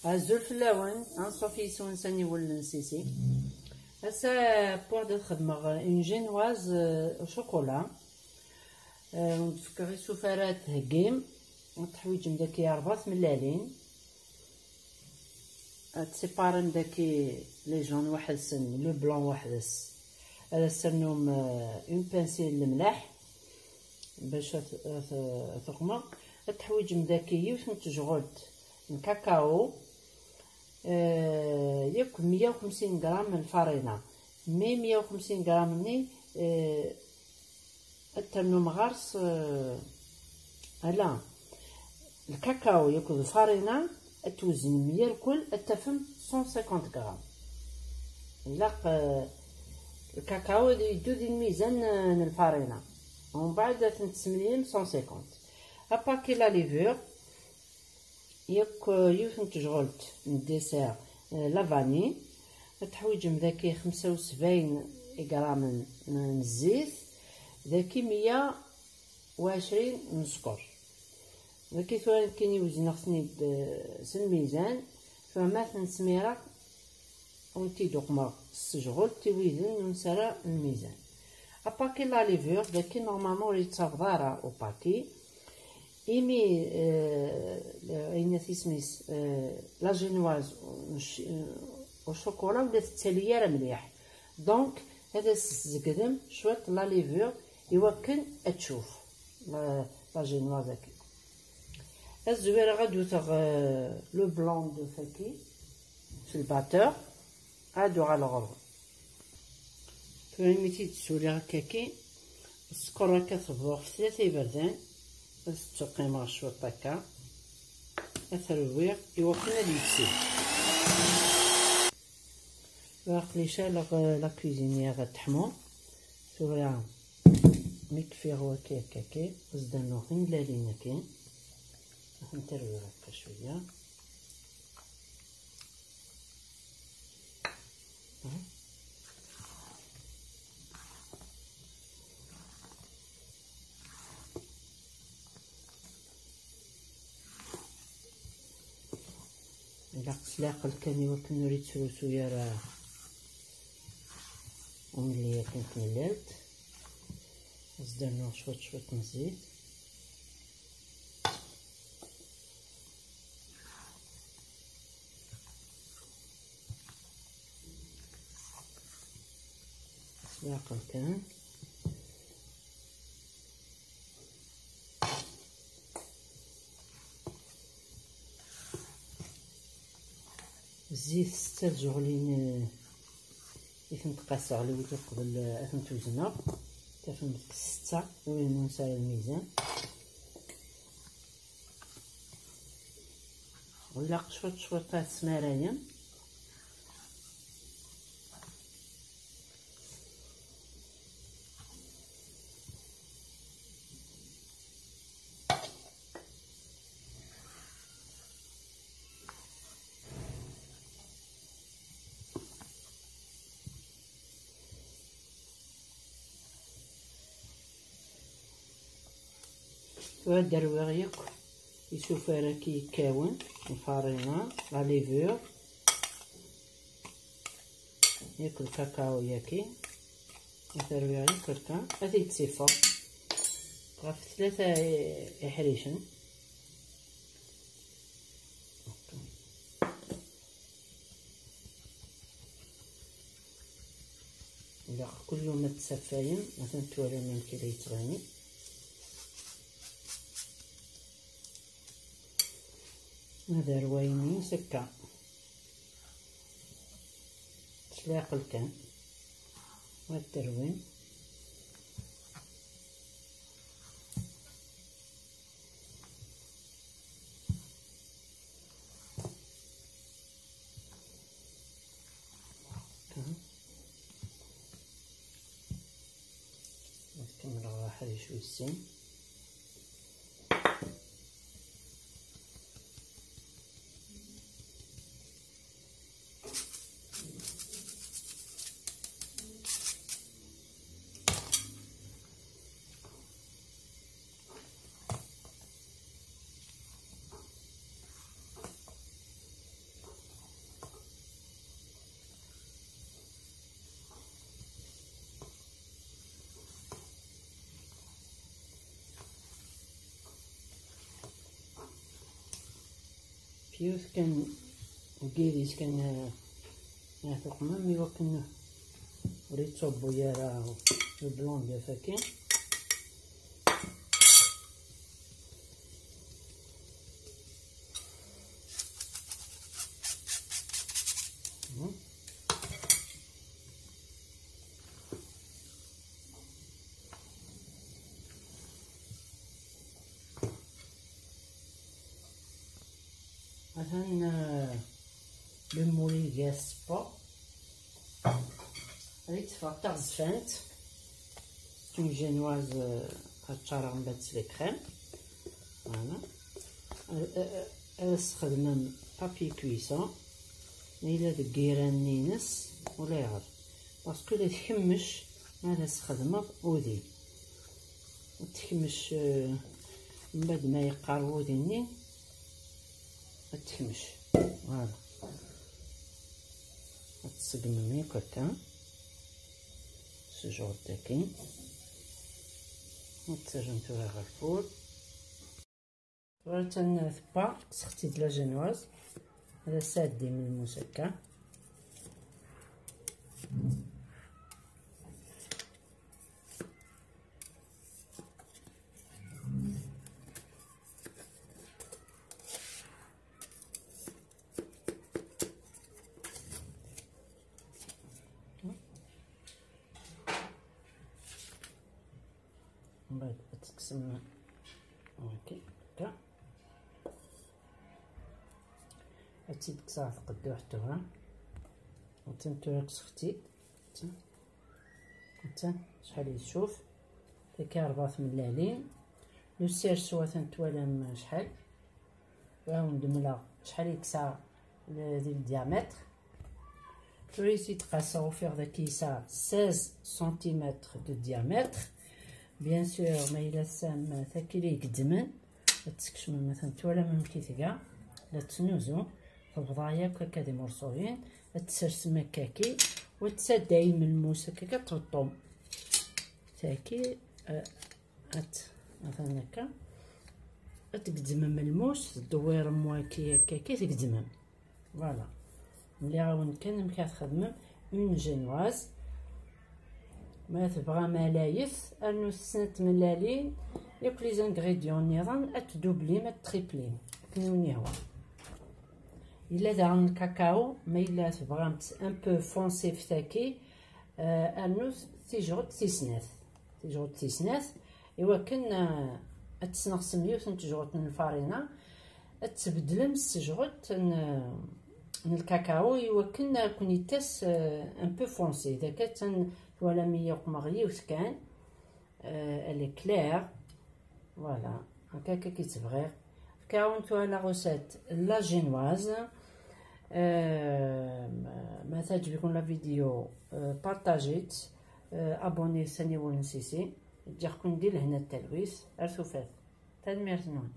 عزول فلاوان غنصوفي يسون ساني ولنسيسي هسا بوغ خدمة اون جينواز شوكولا. نتفكر سفارات هكيم تحويج مداكي 4 ملالين تسيباري مداكي لي جون واحد سن لو بلون واحد هذا سنهم اون بانسيل الملح باش تغمر. تحويج مداكي يوث نتجغد الكاكاو ياك 150 غرام من الفارينة 150 غرام مني الترنم غارس لا الكاكاو ياكل الفارينة توزن 100 الكل التفهم 150 غرام لا الكاكاو يدو دي الميزان الفارينة ومن بعد تنتسمليم 150 اباكي لا ليفور ياك يوث نتجغلت الديسير لا فاني تحويج مذاكي 75 غرام من الزيت ذاكي 120 من السكر ذاكي ثواني كاين يوزن خصني الميزان فما تنسميرا ونتي دوقما السجغل تيويزن ونسرا الميزان اباكي لا ليفور ذاكي نورمالمون يتصافضارا او باكي إيمي أين تسميس لا جينواز والشوكولا ولا التالية مليح دونك هذا الزقدم شوية لا ليفور يوكن تشوف لا جينواز هاكي الزويرة غادو تاع لو بلون دو فاكي في الباتور غادو على الغرب فهمتي تسولي هكاكي السكر هكا تصبغ في 3 بردان تقيمها شويه هكا الترويق يوكل هادي يتسيب واقليشا لا كوزينيه غتحمو شويه ميكفي هو كي زدنا غير ملالين كي نترويق هكا شويه لاقل كان يوكل نريد سروسويا راه وملي كنت ملالت زدنا شويه من الزيت لاقل كان الزيت 6 جغلين إثم تقاسو على ود قبل إثم توزنا تفهمت 6 وين نسال الميزان ولا شويه تاع السمارايه ودرويغ ياك يشوف راه كيكاون الفارينة لا ليفور ياك الكاكاو ياكي درويغ ياك هكا هادي تسيفر غاف 3 إحريشن لا كل ما تسفاين مثلا توالي من كي يتغني هذا رويني سكا تلاقل كان والتروين نكمل واحد شوي السن فيوث كان كيريس كان يعتق مامي وكن وريت صوبو يارا البلون ديال فاكين. مثلا بمولي ديال الصبا ريت فاطر زفانت اون جينواز هتشارع بات لي كريم. فوالا استخدم بابي كويسون الا دكيران نينس ولا يعرف باسكو لا تحمش هذا استخدمه اودي تحمش من بعد ما يقارب اودي تحمش. فوالا تسقممي هكا سجور تاكين وتسجمتوها على الفور. فوالا تنثبا سختي د لا جينواز هذا سادي من المسكه. من بعد تقسم هاكي هكا هاتي تكسر تقدو حتوها وتنتو سختي حتى شحال يشوف هكا 4 ملالين. لو سيرسو تنتوالم شحال واو ندملا شحال يكسر ديال الديامتر. توريسي تقاسو فيغ داك يسا 16 سنتيمتر دو ديامتر. بيان سور ما إلا سام ثاكي لي يقدمن تسكشم مثلا توالم كيتكا لا تنوزو في البضايا هكا دي مرصوين تسرسم هكاكي وتسداي من الموس هكاكا ترطم ثاكي مثلا هكا تقدمم الموس تدوير مواكي هكاكي تقدمم. فوالا ملي عاون كان كتخدمم اون جينواز ما تبغى ملايث انو سنت ملالين ياك لي زانغريديون نيران اتدوبلي ما تريبلين كنوني هو. الا دعن الكاكاو ما الا تبغى ان بو فونسي فتاكي انو تيجغد تيسناث ايوا كنا اتسنقسم يوث نتجغد من الفارينه تبدلم السجغد الكاكاو ايوا كنا كونيتاس ان بو فونسي داك تن ولا ميوق مغليوث كان الي كلير. فوالا هكاكا كي تبغي كاونتو لا غوسيت لا جينواز. ما تعجبكم لا فيديو بارطاجيت ابوني ثاني ونسيسي تجيكم ندير هنا التلويث ارثو فات تنمير نون.